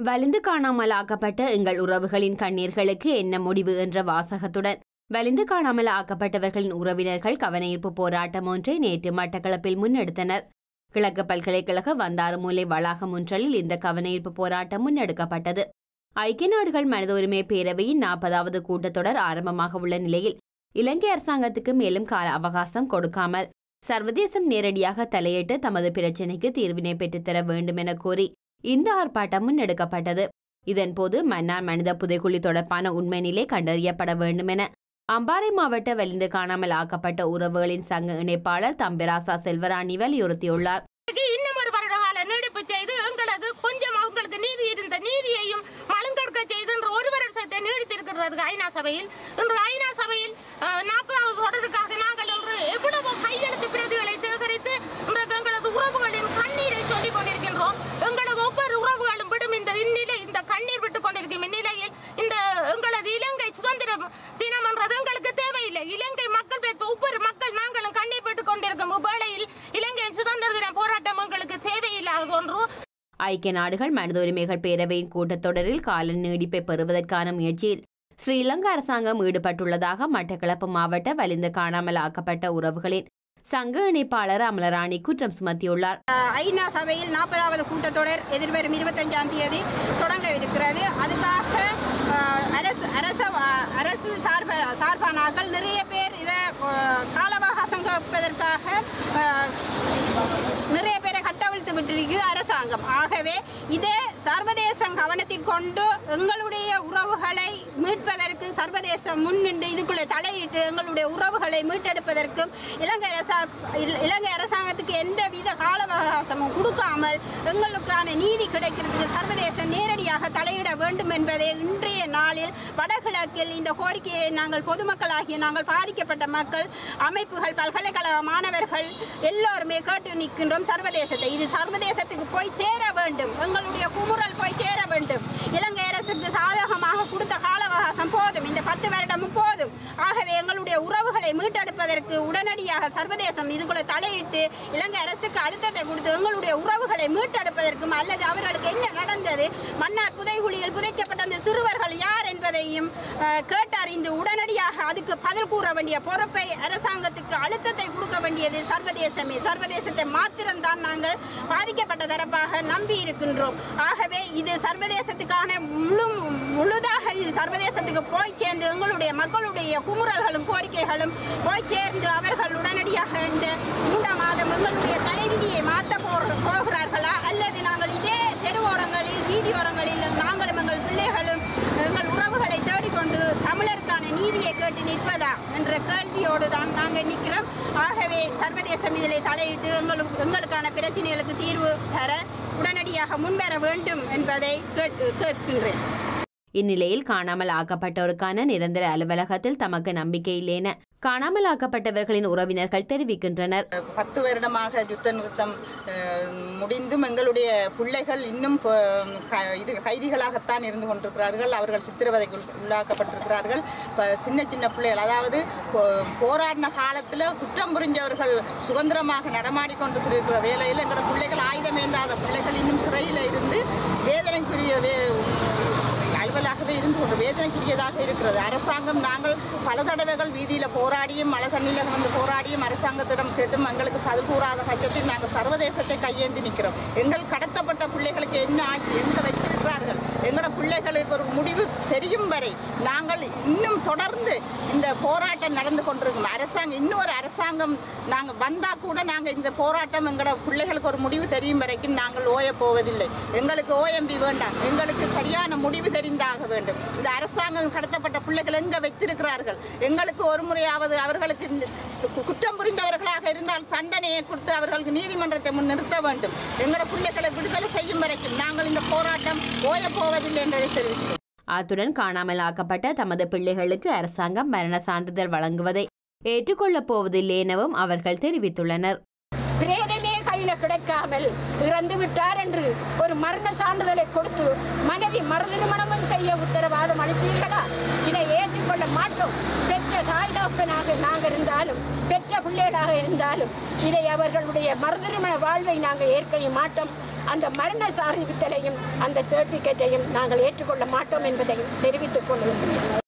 வலிந்து காணாமல் ஆக்கப்பட்ட எங்கள் உறவுகளின் கண்ணீர்களுக்கு என்ன முடிவு என்ற வாசகத்துடன் வலிந்து காணாமல் ஆக்கப்பட்டவர்களின் உறவினர்கள் கவனஈர்ப்பு போராட்டம் ஒன்றை நேற்று மட்டக்களப்பில் முன்னெடுத்தனர். கிழக்கு பல்கலைக்கழக வந்தாறுமூலை வளாகம் ஒன்றில் இந்த கவனஈர்ப்பு போராட்டம் முன்னெடுக்கப்பட்டது. ஐக்கிய நாடுகள் மனித உரிமை பேரவையின் 40வது கூட்டத்தொடர் ஆரம்பமாக உள்ள நிலையில் இலங்கை அரசாங்கத்துக்கு மேலும் கால அவகாசம் கொடுக்காமல் சர்வதேசம் நேரடியாக தலையிட்டு தமது பிரச்சினைக்கு தீர்வினை பெற்றுத்தர வேண்டும் என கோரி இந்த ஆர்ப்பாட்டம் முன்னெடுக்கப்பட்டது. இதன்போது மன்னார் மனித புதைக்குழி தொடர்பான உண்மை நிலை கண்டறியப்பட வேண்டும் என அம்பாறை மாவட்ட வலிந்து காணாமல் ஆக்கப்பட்ட உறவுகளின் சங்க இணைப்பாளர் தம்பிராசா செல்வராணி வலியுறுத்தியுள்ளார். இன்னும் ஒரு வருட கால நீடிப்பு செய்து எங்களது கொஞ்சம் அவங்களுக்கு நீதி இருந்த நீதியையும் மலங்கொடுக்க செய்து இன்று ஒரு வருஷத்தை நீடித்திருக்கிறது ஐநா சபையில். இன்று ஐநா சபையில் 40வது தொடருக்காக நாங்கள் இன்று எவ்வளவு கையெழுத்து பிரதிகளை சேகரித்து இன்றைக்கு எங்களது உறவுகளின் கண்ணீரை சொல்லிக் கொண்டிருக்கின்றோம். எங்களது ஒவ்வொரு உறவுகளும் விடும் இந்த கண்ணீர் விட்டுக் கொண்டிருக்கும் இந்நிலையில் இந்த எங்களது இலங்கை சுதந்திர தினம் என்றது எங்களுக்கு தேவையில்லை. இலங்கை மக்கள் ஒவ்வொரு மக்கள் நாங்களும் கண்ணீர் விட்டுக் கொண்டிருக்கும் வேளையில் இலங்கையின் சுதந்திர தின போராட்டம் எங்களுக்கு தேவையில்லாத ஒன்று. ஐக்கிய நாடுகள் மனித உரிமைகள் பேரவையின் கூட்டத்தொடரில் கால நீடிப்பை பெறுவதற்கான முயற்சியில் ஸ்ரீலங்கா அரசாங்கம் ஈடுபட்டுள்ளதாக மட்டக்களப்பு மாவட்ட வலிந்து காணாமல் ஆக்கப்பட்ட உறவுகளின் சங்க இணைப்பாளர் அமலராணி குற்றம் சுமத்தியுள்ளார். ஐநா சபையில் 40வது கூட்டத்தொடர் எதிர்வரும் 25ஆம் தேதி தொடங்க இருக்கிறது. அதுக்காக அரசு சார்பானாக்கள் நிறைய பேர் இதை கால அவகாசம் கேட்பதற்காக நிறைய பேரை கட்டவிழ்த்து விட்டிருக்கு அரசாங்கம். ஆகவே இதை சர்வதேசம் கவனத்தில் கொண்டு எங்களுடைய உறவுகளை மீட்பதற்கு சர்வதேசம் முன்னின்று இதுக்குள்ளே தலையிட்டு எங்களுடைய உறவுகளை மீட்டெடுப்பதற்கும் இலங்கை அரசாங்கத்துக்கு எந்தவித கால அவகாசமும் கொடுக்காமல் எங்களுக்கான நீதி கிடைக்கிறதுக்கு சர்வதேசம் நேரடியாக தலையிட வேண்டும் என்பதை இன்றைய நாளில் வடகிழக்கில் இந்த கோரிக்கையை நாங்கள் பொதுமக்களாகிய நாங்கள் பாதிக்கப்பட்ட மக்கள் அமைப்புகள் பல்கலைக்கழக மாணவர்கள் எல்லோருமே கேட்டு நிற்கின்றோம். சர்வதேசத்தை இது சர்வதேசத்துக்கு போய் சேர வேண்டும். எங்களுடைய குமுறல் போய் சேர வேண்டும். இலங்கை அரசுக்கு சாதகமாக கொடுத்த கால அவகாசம் போதும். இந்த 10 வருடமும் போதும். ஆகவே எங்களுடைய உறவுகளை மீட்டெடுப்பதற்கு உடனடியாக சர்வதேசம் இதுக்குள்ள தலையிட்டு இலங்கை அரசுக்கு அழுத்தத்தை கொடுத்து எங்களுடைய உறவுகளை மீட்டெடுப்பதற்கும் அல்லது அவர்களுக்கு என்ன நடந்தது, மன்னார் புதைகுழியில் புதைக்கப்பட்ட அந்த சிறுவர்கள் யார் என்பதையும் கேட்டறிந்து உடனடியாக அதுக்கு பதில் கூற வேண்டிய பொறுப்பை அரசாங்கத்துக்கு அழுத்தத்தை கொடுக்க வேண்டியது சர்வதேசமே. சர்வதேசத்தை மாத்திரம்தான் நாங்கள் பாதிக்கப்பட்ட தரப்பாக நம்பி இருக்கின்றோம். ஆகவே இது சர்வதேசத்துக்கான முழுதாக இது சர்வதேசத்துக்கு போய் சேர்ந்து எங்களுடைய மக்களுடைய குமுறல்களும் கோரிக்கைகளும் போய் சேர்ந்து அவர்கள் உடனடியாக இந்த 3 மாதம் எங்களுடைய தலைவிதியை மாற்ற போகிறார்களா அல்லது நாங்கள் இதே தெருவோரங்களில் வீதியோரங்களில் நாங்களும் எங்கள் பிள்ளைகளும் எங்கள் உறவுகளை தேடிக்கொண்டு தமிழருக்கான நீதியை கேட்டு நிற்பதா என்ற கேள்வியோடு தான் நாங்கள் நிற்கிறோம். ஆகவே சர்வதேசம் இதில் தலையிட்டு எங்களுக்கான பிரச்சனைகளுக்கு தீர்வு தர உடனடியாக முன்வர வேண்டும் என்பதை கேட்கின்றேன். இந்நிலையில் காணாமல் ஆக்கப்பட்டோருக்கான நிரந்தர அலுவலகத்தில் தமக்கு நம்பிக்கை இல்லை என காணாமல் ஆக்கப்பட்டவர்களின் உறவினர்கள் தெரிவிக்கின்றனர். 10 வருடமாக யுத்த நிறுத்தம் முடிந்தும் எங்களுடைய பிள்ளைகள் இன்னும் கைதிகளாகத்தான் இருந்து கொண்டிருக்கிறார்கள். அவர்கள் சித்திரவதைக்கு உள்ளாக்கப்பட்டிருக்கிறார்கள். சின்ன சின்ன பிள்ளைகள், அதாவது போராடின காலத்தில் குற்றம் புரிஞ்சவர்கள் சுதந்திரமாக நடமாடி கொண்டிருக்கிற வேளையில் எங்களோட பிள்ளைகள் ஆயுதமேந்தாத பிள்ளைகள் இன்னும் சிறையில் இருந்து வேதனைக்குரிய அலுவலாகவே இருந்து கொண்டு வேதனைக்குரியதாக இருக்கிறது. அரசாங்கம் நாங்கள் பல தடவைகள் வீதியில் போராடியும் மழை தண்ணியில் வந்து போராடியும் அரசாங்கத்திடம் கேட்டும் எங்களுக்கு பதில் கூறாத பட்சத்தில் நாங்கள் சர்வதேசத்தை கையேந்தி நிற்கிறோம். எங்கள் கடத்தப்பட்ட பிள்ளைகளுக்கு என்ன ஆட்சி எங்கே வைத்திருக்கிறார்கள், எங்களோட பிள்ளைகளுக்கு ஒரு முடிவு தெரியும் வரை நாங்கள் இன்னும் தொடர்ந்து இந்த போராட்டம் நடந்து கொண்டிருக்கும். இன்னொரு அரசாங்கம் நாங்கள் வந்தால் கூட நாங்கள் இந்த போராட்டம் எங்களோட பிள்ளைகளுக்கு ஒரு முடிவு தெரியும் வரைக்கும் நாங்கள் ஓய போவதில்லை. எங்களுக்கு OMB வேண்டாம். எங்களுக்கு சரியான முடிவு தெரிந்தாக வேண்டும். இந்த அரசாங்கம் கடத்தப்பட்ட பிள்ளைகள் எங்க வைத்திருக்கிறார்கள், எங்களுக்கு ஒரு முறையாவது அவர்களுக்கு குற்றம் புரிந்தவர்களாக இருந்தால் தண்டனையை கொடுத்து அவர்களுக்கு நீதிமன்றத்தை முன் நிறுத்த வேண்டும். எங்களோட பிள்ளைகளை விடுதலை செய்யும் வரைக்கும் நாங்கள் இந்த போராட்டம் ஓய போவதில்லை என்பதை தெரிவிக்கிறோம். அத்துடன் காணாமல் ஆக்கப்பட்ட தமது பிள்ளைகளுக்கு அரசாங்கம் மரண சான்றிதழ் வழங்குவதை ஏற்றுக்கொள்ளப் போவதில்லை எனவும் அவர்கள் தெரிவித்துள்ளனர். பிரேதமே கையில் கிடைக்காமல் இறந்து விட்டார் என்று ஒரு மரண சான்றிதழை கொடுத்து மனைவி மறுதிருமணமும் செய்ய உத்தரவாதம் அளித்தீர்களா? இதை ஏற்றுக்கொள்ள மாட்டோம். பெற்ற தாய் தகப்பனாக நாங்கள் இருந்தாலும் பெற்ற பிள்ளைகளாக இருந்தாலும் இதை அவர்களுடைய மறுதிருமண வாழ்வை நாங்கள் ஏற்க மாட்டோம். அந்த மரண சான்றிதழையும் அந்த சர்டிபிகேட்டையும் நாங்கள் ஏற்றுக்கொள்ள மாட்டோம் என்பதையும் தெரிவித்துக் கொள்கிறேன்.